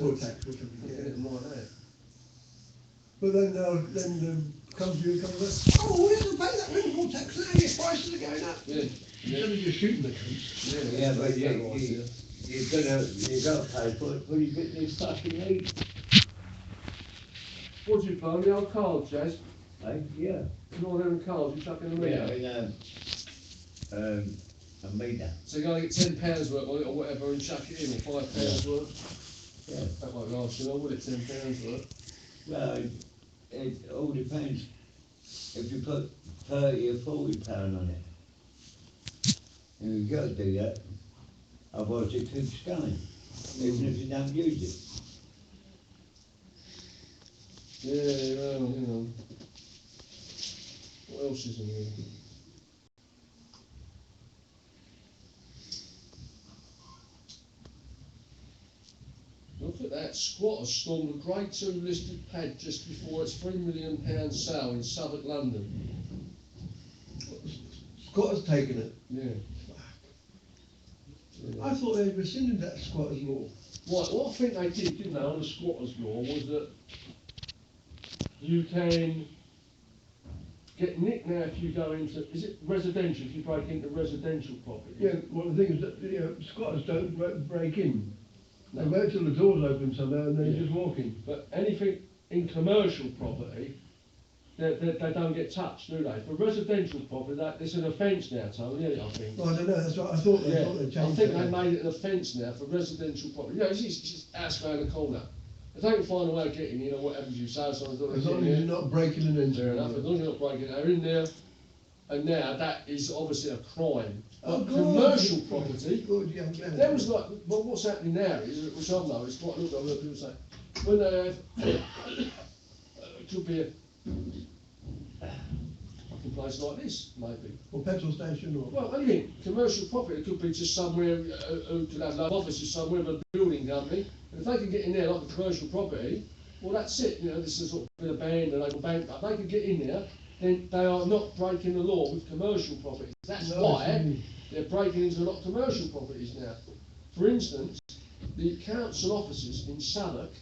import tax, which would be Get more than that. But then come to you and come and say, oh, we have to pay that import tax now, your prices are going up. Yeah. Instead of just shooting the cunts. Yeah, but you've got to pay for it, but you get this fucking heat. What do you buy? The old cards, Jazz? Yeah. You know them cards you chuck in the meter? Yeah, a meter. So you gotta get £10 worth on it or whatever and chuck it in, or £5 worth? Yeah. That won't last, you know, would it? £10 worth? Well, it all depends. If you put 30 or 40 pound on it, and you've got to do that, otherwise it keeps going, even if you don't use it. Yeah, well, you know. What else is in here? Look at that, Squatters stormed a Grade 2 listed pad just before its £3 million sale in Southwark, London. Squatters taken it. Yeah. I thought they'd rescinded that squatters law. What I think they did, didn't they, on the squatters law, was that you can get nicked now if you go into, is it residential, if you break into residential property? Yeah, well, the thing is that squatters don't break in. They wait till the door's open somehow and then just walk in. But anything in commercial property, they don't get touched, do they? For residential property, it's an offence now, Tony, isn't it, I think? Well, I don't know, that's what I thought they changed I think it. they made it an offence now for residential property. You know, it's just house around the corner. If they can find a way of getting in or whatever you say, so as long as you're not breaking and entering. Fair enough, as long as you're not breaking, they're in there. And now that is obviously a crime. But commercial property, there was like, well, what's happening now is, which I've noticed quite a lot, I've heard people say, when they have, it could be a fucking place like this, maybe. Or petrol station or... Well, anything, commercial property, it could be just somewhere, who could have like offices somewhere with a building company, and if they can get in there like a commercial property, well that's it, you know, this is sort of been abandoned, they go bankrupt, they can get in there, then they are not breaking the law with commercial properties. That's why they're breaking into a lot of commercial properties now. For instance, the council offices in Southwark,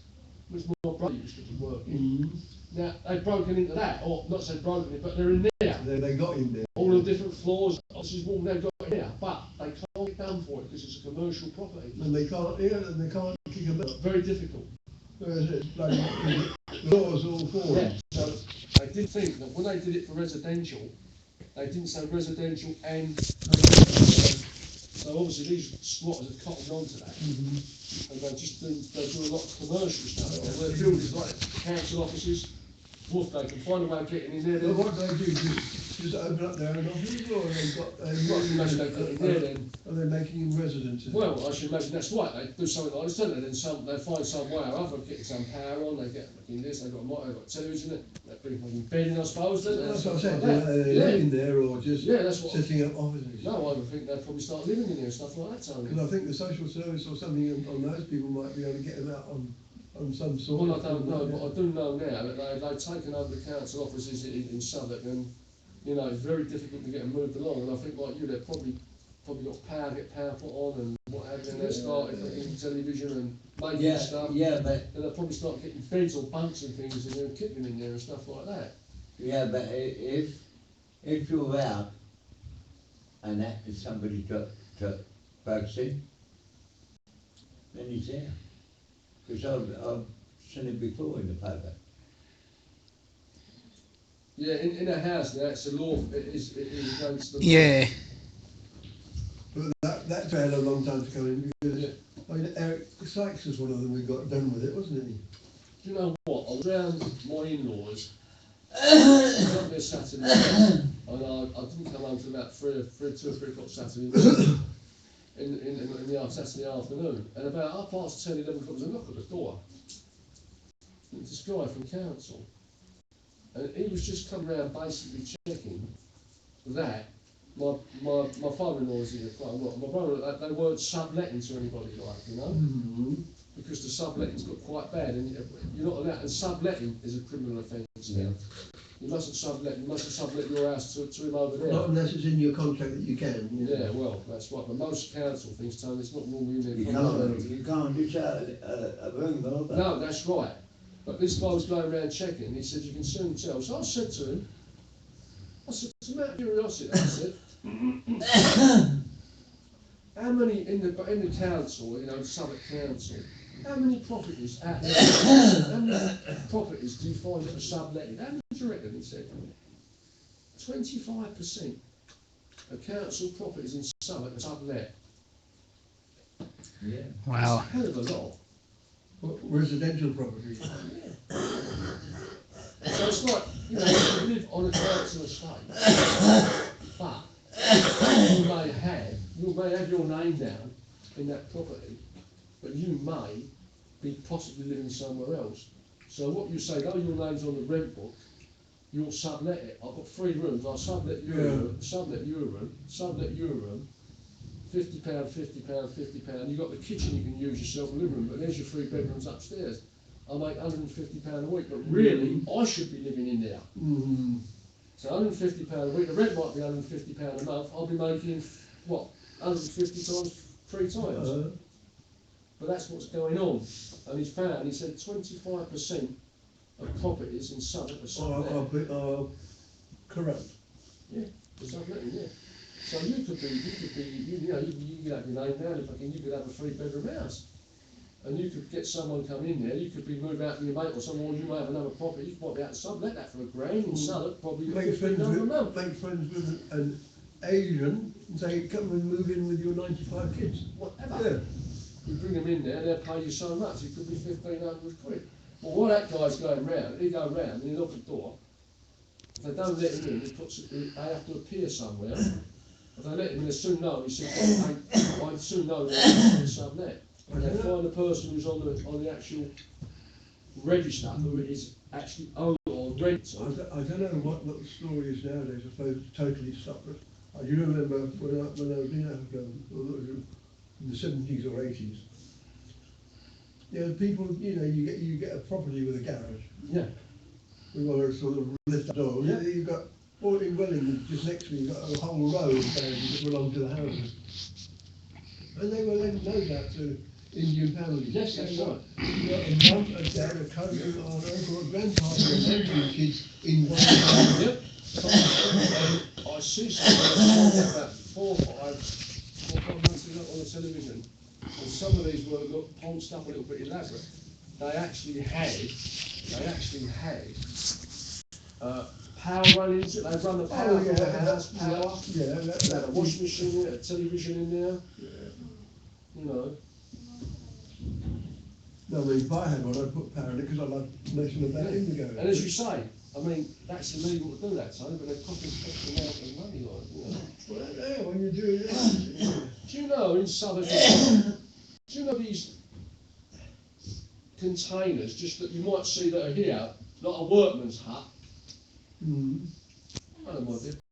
which my brother used to be working, now they've broken into that, or not say broken it, but they're in there. They got in there. All the different floors, offices, well, they've got in there, but they can't get done for it because it's a commercial property. And they can't, and they can't kick a bell. Very difficult. Where is it? Like, the laws all for Yeah, so they did think that when they did it for residential, they didn't say residential and commercial. So obviously these squatters have cottoned on to that, and they do a lot of commercial stuff. Their buildings like council offices, well, if they can find a way of getting in there. Well, what do they do? Just open up their own office, or they've got... Are they making them residences? Well, I should imagine that's right. They do something like this, don't they? Then they find some way or other of getting some power on. They get in this. They've got television. They bring them bedding, I suppose. Don't they? That's what I said. They're living there, or just that's what setting up offices. No, I would think they'd probably start living in there and stuff like that, Tony. Because I think the social service or something on those people might be able to get them out on some sort. Well, I don't know, but I do know now that they've taken over the council offices in Southwark, and you know it's very difficult to get them moved along. And I think, like you, they've probably got power, get power put on, and what have you. And they start getting television and making stuff. Yeah, but and they'll probably start getting beds or bunks and things in there and keep them in there and stuff like that. yeah, but if you're out and that is somebody breaks in, then he's there. Because I've seen it before in the paper. Yeah, in a house now, it's a law. It is against the law. Yeah. But that took a long time to come in, because I mean, Eric Sykes was one of them who got done with it, wasn't he? Do you know what? I was around my in-laws. I got there Saturday night, and I didn't come home till about 2 or 3 o'clock Saturday night. In the Saturday afternoon, and about 10:30, 11 o'clock, there was a knock at the door. It was this guy from council, and he was just coming around basically checking that my father-in-law was in it quite a lot. My brother, they weren't subletting to anybody, like, you know, because the subletting's got quite bad, and you're not allowed. And subletting is a criminal offence now. You mustn't sublet your house to him over there. Not unless it's in your contract that you can. Yeah, well, that's right, but most council things, Tony, it's not normally in their You contract. can't just a room over. No, that's right. But this guy was going around checking, and he said, you can soon tell. So I said to him, out of curiosity, I said, how many in the council, you know, Southwark Council, how many properties out there, how many properties do you find that are subletted? How many do you reckon? He said, 25% of council properties in Southwark are sublet. Yeah. Wow. That's a hell of a lot. Residential property. So it's like, you know, you live on a council estate, but you may have your name down in that property, but you may be possibly living somewhere else. So what you say, though your name's on the rent book, you'll sublet it. I've got 3 rooms, I'll sublet your room, sublet your room, £50, £50, you've got the kitchen you can use yourself, the living room, but there's your 3 bedrooms upstairs. I make £150 a week, but really, I should be living in there. Mm-hmm. So £150 a week, the rent might be £150 a month, I'll be making, what, 150 times 3 times? But that's what's going on. And he said 25% of properties in Southwark are sublet. Correct. Yeah, for subletting, yeah. So you could have your name down, you could have a 3-bedroom house. And you could get someone come in there, you could be moved out with your mate or someone, or you might have another property, you might be able to sublet that for £1,000 in Southwark, probably Make friends £15 a month. with an Asian and say, come and move in with your 95 kids. Whatever. Yeah. You bring them in there, they'll pay you so much, it could be £1,500. Well, while that guy's going round, he go round and he lock the door. If they don't let him in, they have to appear somewhere. If they let him in, they soon know, he said, I soon know that it's sublet. And they find the person who's on the actual register who is actually owned or rent. I don't know what the story is nowadays. I suppose it's totally separate. I do remember when I was in Africa in the 70s or 80s. Yeah, people, you get a property with a garage. Yeah. We want to sort of lift the door. Yeah. You've got, or in Wellington, just next to me, you've got a whole row of garages that belong to the houses. And they were letting those out to Indian families. Yes, that's right. You've got a mum, a dad, a cousin, an uncle, a grandfather, and 19 kids in one house. Yep. I see something about 4 or 5 months ago on the television, and some of these were ponced up a little bit elaborate. They actually had power runnings. They run the power from the house, power. Yeah, They had a washing machine in there, a television in there. You know. No, I mean, if I had one, I'd put power in it because I like messing about indigo. And as you say, I mean, that's illegal to do that, Tony, but they're costing such an amount of money, like, you know. Well, yeah, when you're doing it. Do you know in Southern do you know these containers, just that you might see that are here, like a workman's hut? Mm. I don't know what they're